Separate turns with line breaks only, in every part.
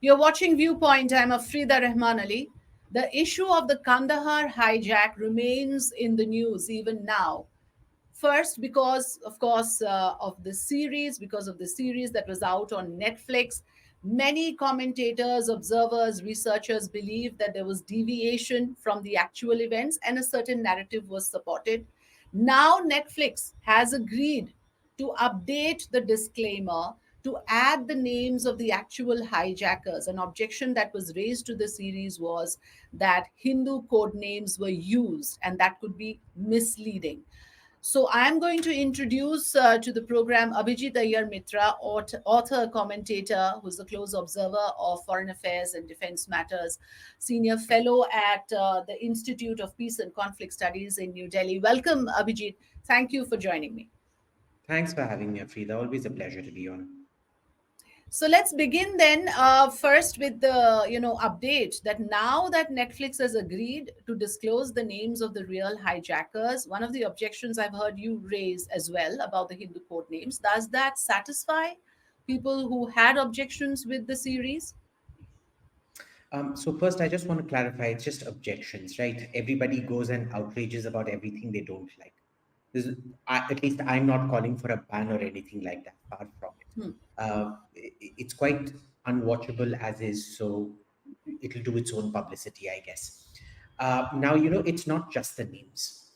You're watching Viewpoint. I'm Afrida Rahman Ali. The issue of the Kandahar hijack remains in the news even now. First, because, of course, because of the series that was out on Netflix, many commentators, observers, researchers believe that there was deviation from the actual events and a certain narrative was supported. Now, Netflix has agreed to update the disclaimer to add the names of the actual hijackers. An objection that was raised to the series was that Hindu code names were used and that could be misleading. So I'm going to introduce to the program Abhijit Iyer Mitra, author, commentator, who's a close observer of foreign affairs and defense matters, senior fellow at the Institute of Peace and Conflict Studies in New Delhi. Welcome, Abhijit. Thank you for joining me.
Thanks for having me, Afrida. Always a pleasure to be on.
So let's begin then first with the update that now that Netflix has agreed to disclose the names of the real hijackers, one of the objections I've heard you raise as well about the Hindu code names, does that satisfy people who had objections with the series?
So first, I just want to clarify, it's just objections, right? Everybody goes and outrages about everything they don't like. At least I'm not calling for a ban or anything like that, far from it. It's quite unwatchable as is, so it'll do its own publicity, I guess. Now, it's not just the names.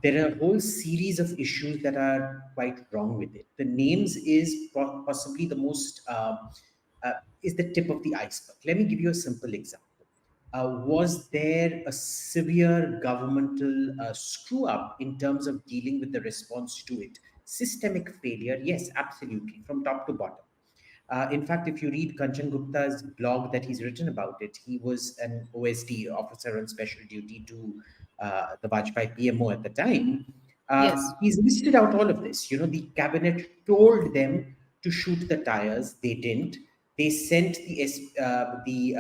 There are a whole series of issues that are quite wrong with it. The names is possibly the most is the tip of the iceberg. Let me give you a simple example. Was there a severe governmental screw up in terms of dealing with the response to it? Systemic failure, yes, absolutely, from top to bottom. In fact, if you read Kanchan Gupta's blog that he's written about it, he was an OSD, officer on special duty to the Vajpayee PMO at the time.
Yes.
He's listed out all of this. The cabinet told them to shoot the tires. They didn't. They sent the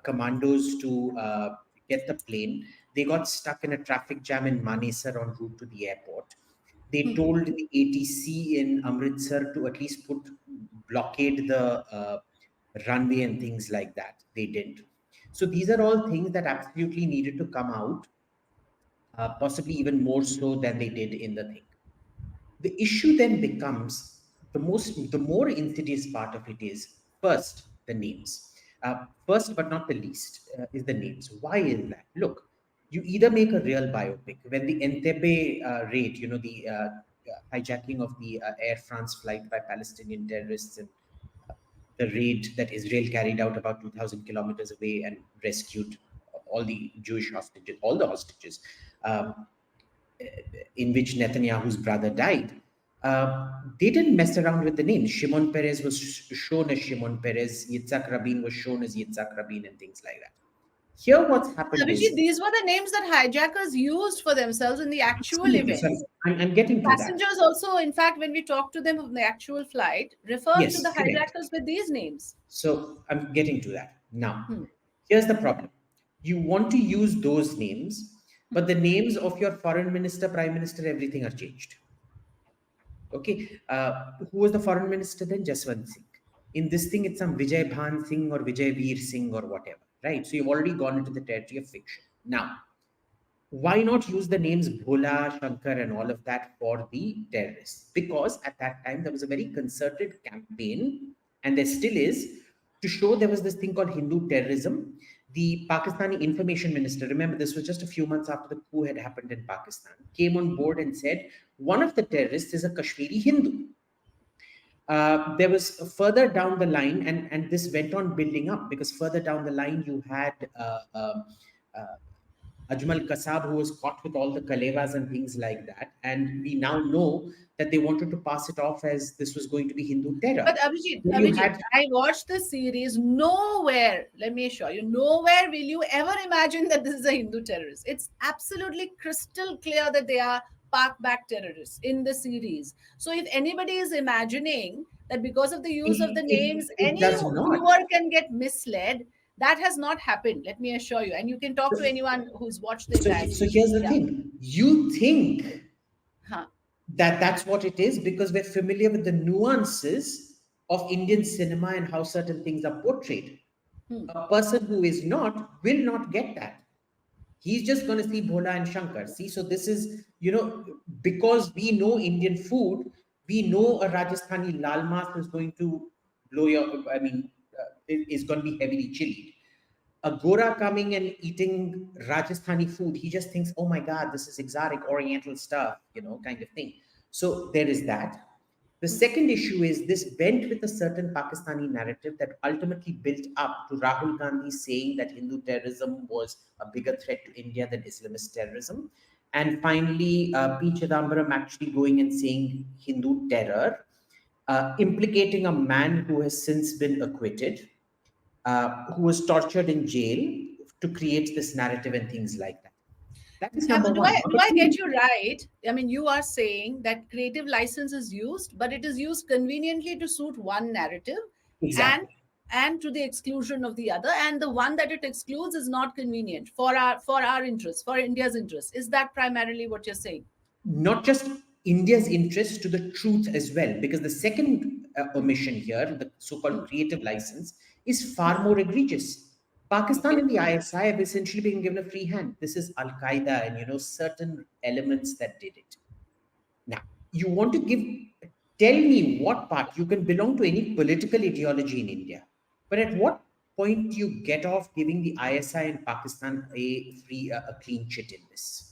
commandos to get the plane. They got stuck in a traffic jam in Manesar en route to the airport. They told the ATC in Amritsar to at least blockade the runway and things like that. They didn't. So these are all things that absolutely needed to come out, possibly even more so than they did in the thing. The issue then becomes the more insidious part of it is first the names. First, but not the least, is the names. Why is that? Look, you either make a real biopic when the Entebbe raid, the hijacking of the Air France flight by Palestinian terrorists and the raid that Israel carried out about 2,000 kilometers away and rescued all the Jewish hostages, all the hostages, in which Netanyahu's brother died. They didn't mess around with the names. Shimon Peres was shown as Shimon Peres, Yitzhak Rabin was shown as Yitzhak Rabin, and things like that. Here, what's happened
Abhijit,
is
these were the names that hijackers used for themselves in the actual
absolutely. Sorry,
events.
I'm getting to that.
Passengers also, in fact, when we talk to them on the actual flight, refer to
Yes,
the
correct.
hijackers with these names.
So I'm getting to that now. Here's the problem: you want to use those names, but the names of your foreign minister, prime minister, everything are changed. Okay, who was the foreign minister then? Jaswant Singh. In this thing, it's some Vijay Bhan Singh or Vijay Veer Singh or whatever, right? So you've already gone into the territory of fiction. Now, why not use the names Bhola, Shankar, and all of that for the terrorists? Because at that time, there was a very concerted campaign, and there still is, to show there was this thing called Hindu terrorism. The Pakistani information minister, remember, this was just a few months after the coup had happened in Pakistan, came on board and said, one of the terrorists is a Kashmiri Hindu. There was further down the line, and this went on building up because further down the line, you had Ajmal Kasab, who was caught with all the kalevas and things like that. And we now know that they wanted to pass it off as this was going to be Hindu terror.
But Abhijit,
Then you
Abhijit,
had
I watched the series. Nowhere, let me assure you, nowhere will you ever imagine that this is a Hindu terrorist. It's absolutely crystal clear that they are Pak-backed terrorists in the series. So if anybody is imagining that because of the use of the names,
it
any
does not.
viewer can get misled, that has not happened. Let me assure you. And you can talk
So,
to anyone who's watched the
so,
entire
so
series.
here's the
Yeah.
thing. You think
Huh.
that that's what it is because we're familiar with the nuances of Indian cinema and how certain things are portrayed.
Hmm.
A person who is not will not get that. He's just going to see Bhola and Shankar. See, so this is, because we know Indian food, we know a Rajasthani lal mas is going to blow your, I mean, is going to be heavily chilled. A Gora coming and eating Rajasthani food, he just thinks, oh my God, this is exotic Oriental stuff, kind of thing. So there is that. The second issue is this went with a certain Pakistani narrative that ultimately built up to Rahul Gandhi saying that Hindu terrorism was a bigger threat to India than Islamist terrorism. And finally, P. Chidambaram actually going and saying Hindu terror, implicating a man who has since been acquitted, who was tortured in jail to create this narrative and things like that. That is number
Do
one.
I
Number
do I get
two,
you right? I mean, you are saying that creative license is used, but it is used conveniently to suit one narrative, and
exactly.
to the exclusion of the other, and the one that it excludes is not convenient for our interest, for India's interest. Is that primarily what you're saying?
Not just India's interest to the truth as well, because the second omission here, the so-called
Hmm.
creative license, is far more egregious. Pakistan
Okay.
and the ISI have essentially been given a free hand. This is Al Qaeda and certain elements that did it. Now, you want to tell me what part you can belong to any political ideology in India, but at what point do you get off giving the ISI in Pakistan a clean chit in this?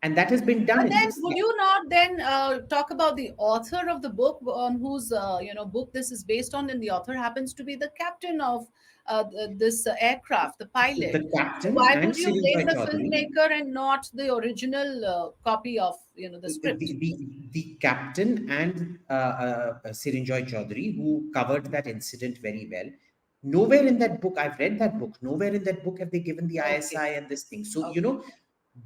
And that has been done
But
in
then,
this.
would you not then talk about the author of the book, on whose book this is based on? And the author happens to be the captain of this aircraft, the pilot.
The
So
captain
why
and
would you blame
Sirinjoy
the
Chaudhary,
filmmaker and not the original copy of the script?
the captain and Sirinjoy Chaudhary, who covered that incident very well. Nowhere in that book, I've read that book, nowhere in that book have they given the
Okay,
ISI and this thing. So,
okay,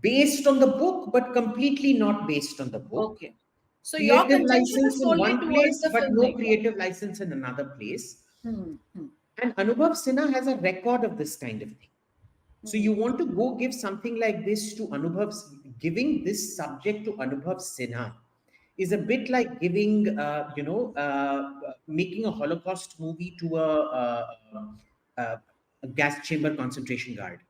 based on the book, but completely not based on the book.
okay. So your
Creative
contention
license
is
in
solely
one
towards
place,
the
but no
filmmaker.
creative license in another place.
Hmm, hmm,
And Anubhav Sinha has a record of this kind of thing. So
hmm.
you want to go give something like this to giving this subject to Anubhav Sinha is a bit like giving, making a Holocaust movie to a gas chamber concentration guard.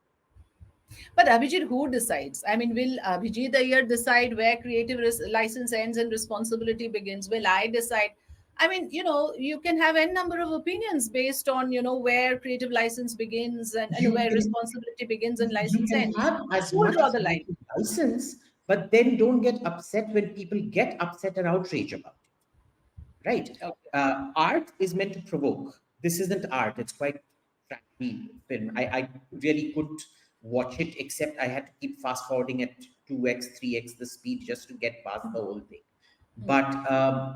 But Abhijit, who decides? I mean, will Abhijit Iyer decide where creative license ends and responsibility begins? Will I decide? I mean, you can have n number of opinions based on, where creative license begins, and
You
where
can
responsibility begins and
you
license
can
ends.
have as
Who will
much
draw the line?
creative license, but then don't get upset when people get upset and outrage about it. Right?
Okay.
Art is meant to provoke. This isn't art. It's quite trashy film. I really couldn't watch it except I had to keep fast forwarding at 2x, 3x the speed just to get past the whole thing.
Hmm.
But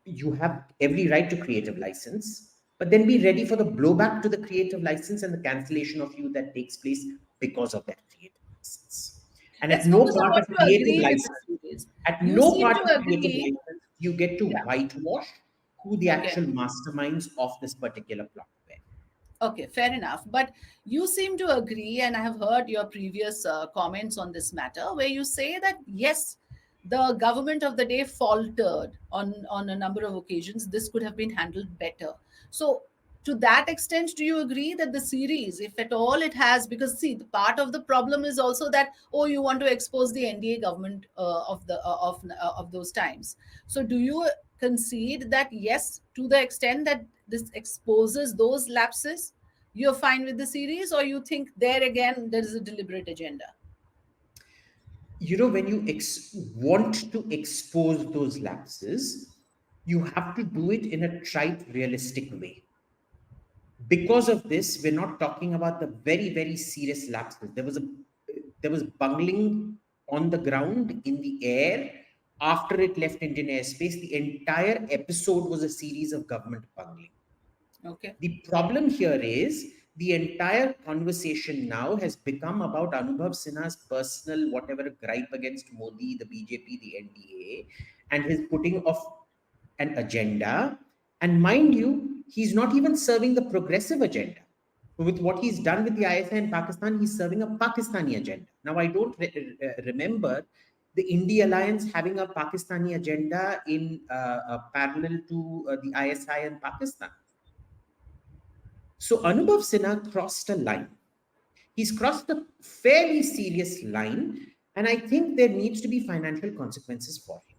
you have every right to creative license, but then be ready for the blowback to the creative license and the cancellation of you that takes place because of that creative license. And
Let's focus on what you agree with the series.
at
You
no
seem
part
to
of creative
agree.
license you get to
Yeah.
whitewash who the
Okay.
actual masterminds of this particular plot were.
Okay, fair enough. But you seem to agree, and I have heard your previous comments on this matter, where you say that yes, the government of the day faltered on a number of occasions. This could have been handled better. So, to that extent, do you agree that the series, if at all it has, because see, the part of the problem is also that, oh, you want to expose the NDA government of those times. So, do you concede that yes, to the extent that this exposes those lapses, you're fine with the series, or you think there again there is a deliberate agenda?
When you want to expose those lapses, you have to do it in a trite, realistic way. Because of this, we're not talking about the very, very serious lapses. There was bungling on the ground, in the air, after it left Indian airspace. The entire episode was a series of government bungling.
Okay.
The problem here is the entire conversation now has become about Anubhav Sinha's personal whatever gripe against Modi, the BJP, the NDA, and his putting of an agenda. And mind you, he's not even serving the progressive agenda. With what he's done with the ISI in Pakistan, he's serving a Pakistani agenda. Now, I don't remember the India alliance having a Pakistani agenda in parallel to the ISI and Pakistan. So Anubhav Sinha crossed a line. He's crossed a fairly serious line, and I think there needs to be financial consequences for him.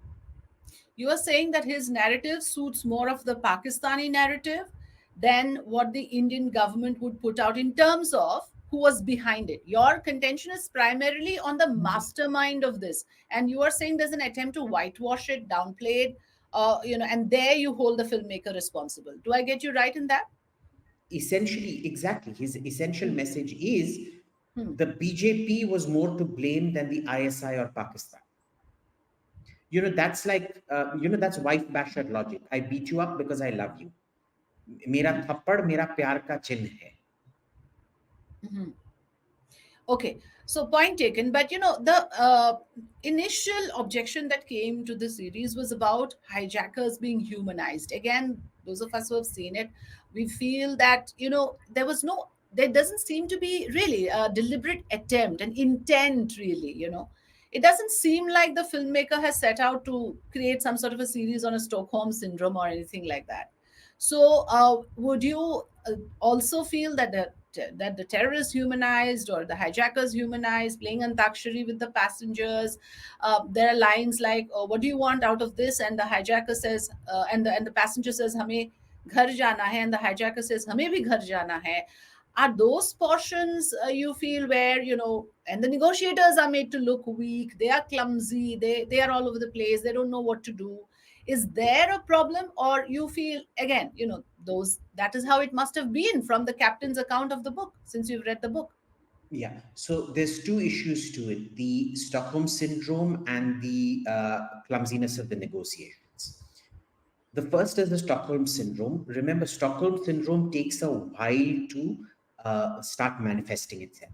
You are saying that his narrative suits more of the Pakistani narrative than what the Indian government would put out in terms of who was behind it. Your contention is primarily on the mastermind of this, and you are saying there's an attempt to whitewash it, downplay it, and there you hold the filmmaker responsible. Do I get you right in that?
Essentially, exactly. His essential
Hmm.
message is
Hmm.
the BJP was more to blame than the ISI or Pakistan. That's like, that's wife basher logic. I beat you up because I love you. मेरा थप्पड़ मेरा प्यार का चिन्ह है.
Mhm. Okay, so point taken. But the initial objection that came to the series was about hijackers being humanized. Again, those of us who have seen it, we feel that there doesn't seem to be really a deliberate attempt, an intent, really. It doesn't seem like the filmmaker has set out to create some sort of a series on a Stockholm syndrome or anything like that. So, would you also feel that the terrorists humanized or the hijackers humanized, playing antakshari with the passengers? There are lines like, "What do you want out of this?" And the hijacker says, and the passenger says, "Hame ghar jana hai," and the hijacker says, "Hame bhi ghar jana hai." Are those portions you feel where and the negotiators are made to look weak? They are clumsy. They are all over the place. They don't know what to do. Is there a problem, or you feel again those that is how it must have been from the captain's account of the book, since you've read the book?
Yeah. So there's two issues to it: the Stockholm syndrome and the clumsiness of the negotiations. The first is the Stockholm syndrome. Remember, Stockholm syndrome takes a while to start manifesting itself.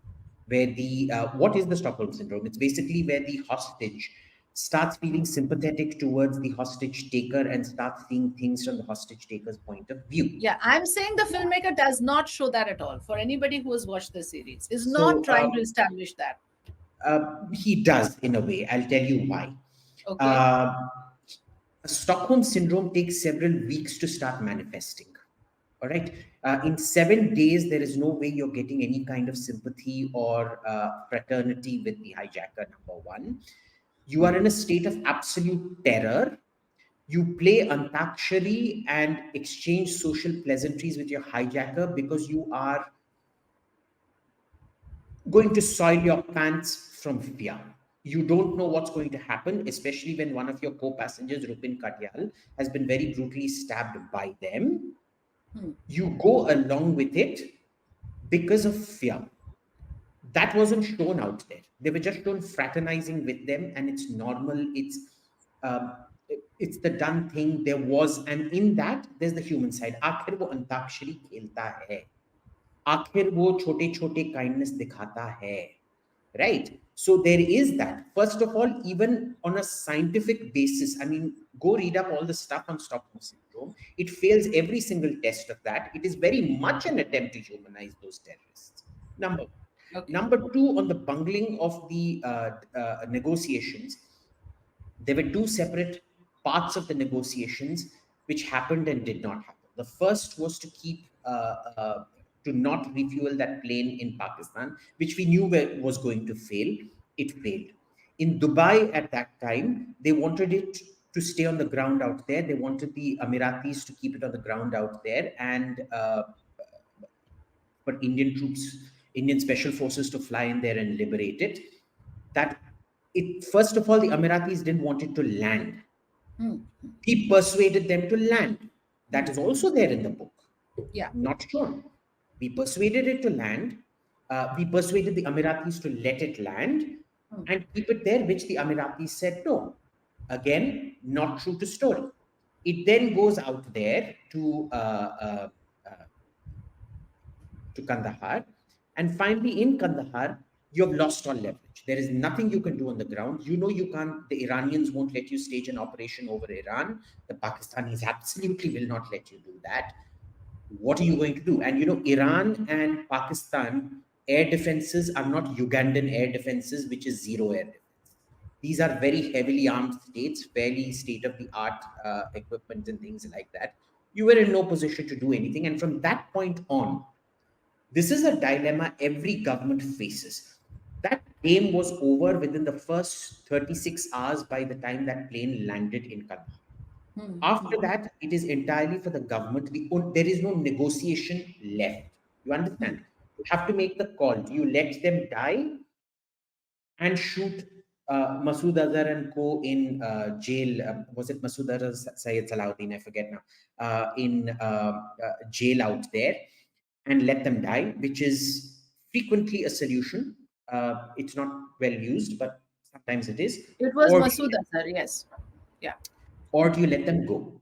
Where the what is the Stockholm syndrome? It's basically where the hostage starts feeling sympathetic towards the hostage taker and starts seeing things from the hostage taker's point of view.
Yeah, I'm saying the filmmaker does not show that at all. For anybody who has watched the series, is not
So
trying to establish that.
he does in a way. I'll tell you why.
Okay.
Uh, Stockholm syndrome takes several weeks to start manifesting. All right. In 7 days, there is no way you're getting any kind of sympathy or fraternity with the hijacker, number one. You are in a state of absolute terror. You play Antakshari and exchange social pleasantries with your hijacker because you are going to soil your pants from fear. You don't know what's going to happen, especially when one of your co-passengers, Rupin Katyal, has been very brutally stabbed by them.
Hmm.
You go along with it because of fear. That wasn't shown out there. They were just shown fraternizing with them, and it's normal. Um, it's the done thing. There was, and in that, there's the human side. आखिर वो अंताक्षरी खेलता है. आखिर वो छोटे छोटे kindness दिखाता है. Right? So there is that. First of all, even on a scientific basis, I mean, go read up all the stuff on Stockholm syndrome. It fails every single test of that. It is very much an attempt to humanize those terrorists. Number one.
Okay.
Number two, on the bungling of the negotiations, there were two separate parts of the negotiations which happened and did not happen. The first was to keep to not refuel that plane in Pakistan, which we knew was going to fail. It failed. In Dubai at that time, they wanted it to stay on the ground out there. They wanted the Emiratis to keep it on the ground out there, and for Indian troops, Indian special forces to fly in there and liberate it. That it first of all, the Emiratis didn't want it to land.
Hmm.
He persuaded them to land.
Hmm.
That is also there in the book,
Yeah.
not shown. We persuaded it to land. We persuaded the Emiratis to let it land
Hmm.
and keep it there, which the Emiratis said no. Again, not true to story. It then goes out there to Kandahar. And finally, in Kandahar, you have lost all leverage. There is nothing you can do on the ground. You know you can't, the Iranians won't let you stage an operation over Iran. The Pakistanis absolutely will not let you do that. What are you going to do? And Iran and Pakistan air defenses are not Ugandan air defenses, which is zero air defense. These are very heavily armed states, fairly state of the art equipment and things like that. You were in no position to do anything. And from that point on, this is a dilemma every government faces. That game was over within the first 36 hours by the time that plane landed in Kandahar.
Hmm.
After that, it is entirely for the government. There is no negotiation left. You
Hmm.
understand? You have to make the call. Do you let them die and shoot Masood Azhar and co in jail? Was it Masood Azhar, Syed Salahuddin? I forget now. In jail out there, and let them die, which is frequently a solution. It's not well used, but sometimes it is.
It was
Or
Masood Azhar, yes. Yeah.
do you let them go?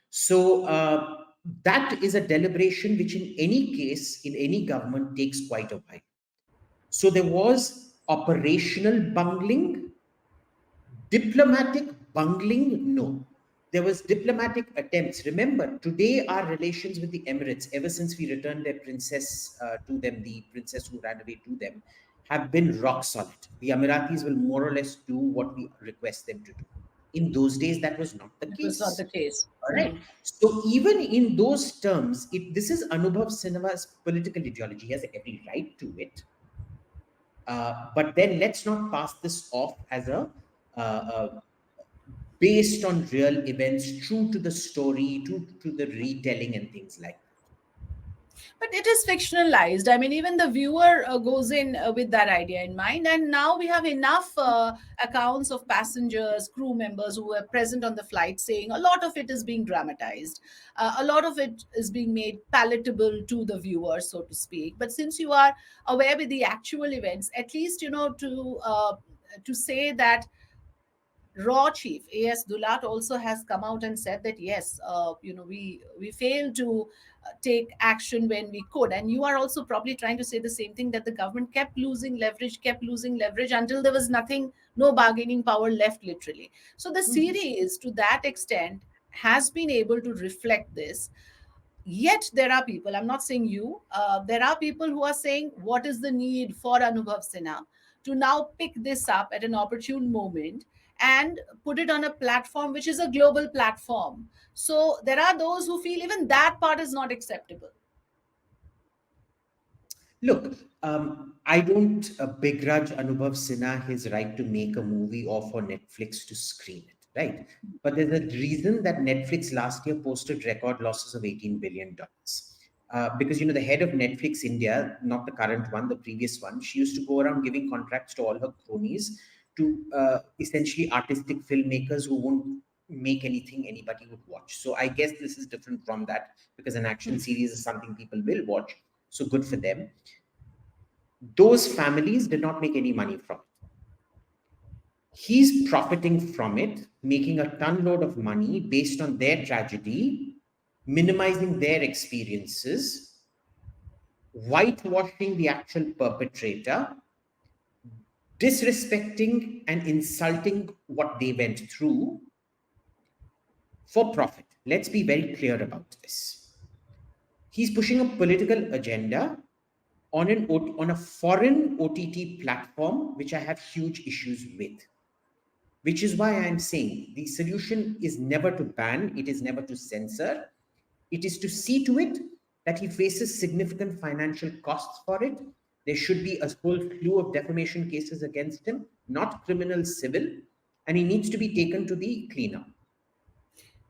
So that is a deliberation which, in any case, in any government, takes quite a while. So there was operational bungling. Diplomatic bungling, no. There was diplomatic attempts. Remember, today our relations with the Emirates, ever since we returned their princess to them, the princess who ran away to them, have been rock solid. The Emiratis will more or less do what we request them to do. In those days, that was not the
It was not the
case.
case.
All
Hmm.
right. So even in those terms, this is Anubhav Sinha's political ideology. He has every right to it. But then let's not pass this off as a based on real events, true to the story, true to the retelling and things like that.
But it is fictionalized. I mean, even the viewer goes in with that idea in mind. And now we have enough accounts of passengers, crew members who were present on the flight saying a lot of it is being dramatized. A lot of it is being made palatable to the viewer, so to speak. But since you are aware with the actual events, at least, to say that raw chief as Dulat also has come out and said that yes, we failed to take action when we could, and you are also probably trying to say the same thing, that the government kept losing leverage until there was nothing, no bargaining power left, literally. So the series to that extent has been able to reflect this. Yet there are people, I'm not saying you, there are people who are saying, what is the need for Anubhav Sinha to now pick this up at an opportune moment and put it on a platform which is a global platform? So there are those who feel even that part is not acceptable.
Look, I don't begrudge Anubhav Sinha his right to make a movie or for Netflix to screen it, right? But there's a reason that Netflix last year posted record losses of $18 billion. Because the head of Netflix India, not the current one, the previous one, she used to go around giving contracts to all her cronies to essentially artistic filmmakers who won't make anything anybody would watch. So I guess this is different from that, because an action series is something people will watch. So good for them. Those families did not make any money from it. He's profiting from it, making a ton load of money based on their tragedy, minimizing their experiences, whitewashing the actual perpetrator, disrespecting and insulting what they went through for profit. Let's be very clear about this. He's pushing a political agenda on a foreign OTT platform, which I have huge issues with. Which is why I'm saying the solution is never to ban, it is never to censor, it is to see to it that he faces significant financial costs for it. There should be a whole slew of defamation cases against him, not criminal, civil, and he needs to be taken to the cleaner.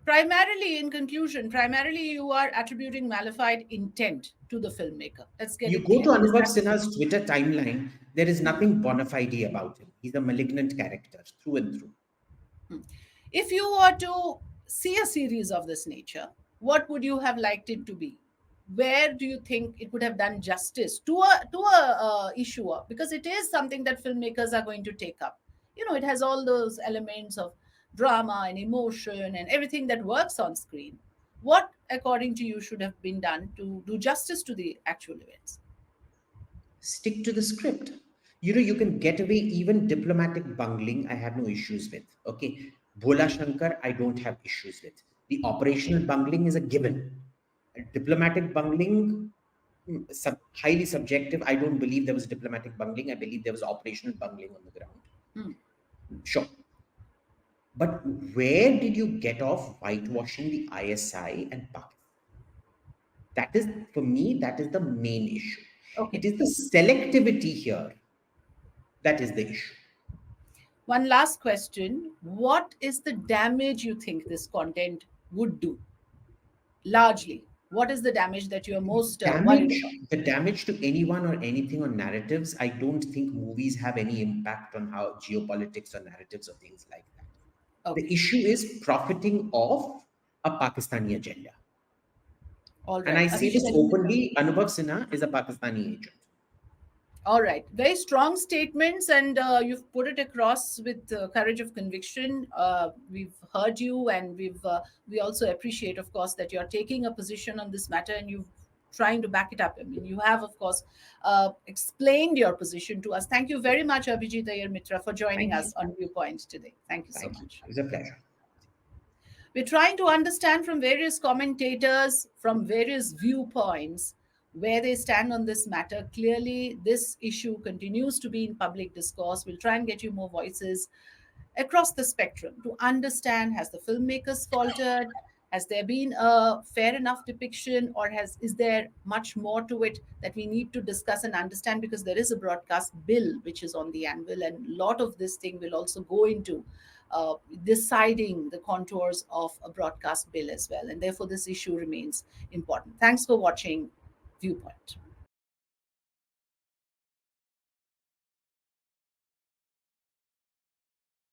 Primarily, in conclusion, primarily you are attributing malified intent to the filmmaker. Let's get
You
it
go to
clear. Is
Anubhav
that?
Sinha's Twitter timeline, there is nothing bona fide about him. He's a malignant character through and through.
If you were to see a series of this nature, what would you have liked it to be? Where do you think it would have done justice to a issuer? Because it is something that filmmakers are going to take up. It has all those elements of drama and emotion and everything that works on screen. What, according to you, should have been done to do justice to the actual events?
Stick to the script. You can get away even diplomatic bungling. I have no issues with. Okay, Bhola Shankar, I don't have issues with. The operational bungling is a given. Diplomatic bungling, highly subjective. I don't believe there was diplomatic bungling. I believe there was operational bungling on the ground.
Hmm.
Sure. But where did you get off whitewashing the ISI and Pakistan? That is, for me, that is the main issue. It
Okay.
is the selectivity here that is the issue.
One last question. What is the damage you think this content would do? Largely, what is the damage that you are most worried
Damage,
about?
the damage to anyone or anything on narratives, I don't think movies have any impact on how geopolitics or narratives or things like that. The
Okay.
issue is profiting off a Pakistani agenda.
All
And
right.
I say
Abhijit
this
and Mitra.
openly, Anubhav Sinha is a Pakistani agent.
All right. Very strong statements, and you've put it across with courage of conviction. We've heard you, and we also appreciate, of course, that you're taking a position on this matter, and you've trying to back it up. I mean, you have, of course, explained your position to us. Thank you very much, Abhijit Iyer Mitra, for joining
Thank you.
us on Viewpoint today. Thank you so
Thank you.
much.
It's a pleasure.
We're trying to understand from various commentators, from various viewpoints, where they stand on this matter. Clearly, this issue continues to be in public discourse. We'll try and get you more voices across the spectrum to understand, has the filmmakers faltered? Has there been a fair enough depiction, or is there much more to it that we need to discuss and understand? Because there is a broadcast bill which is on the anvil, and a lot of this thing will also go into deciding the contours of a broadcast bill as well. And therefore, this issue remains important. Thanks for watching Viewpoint.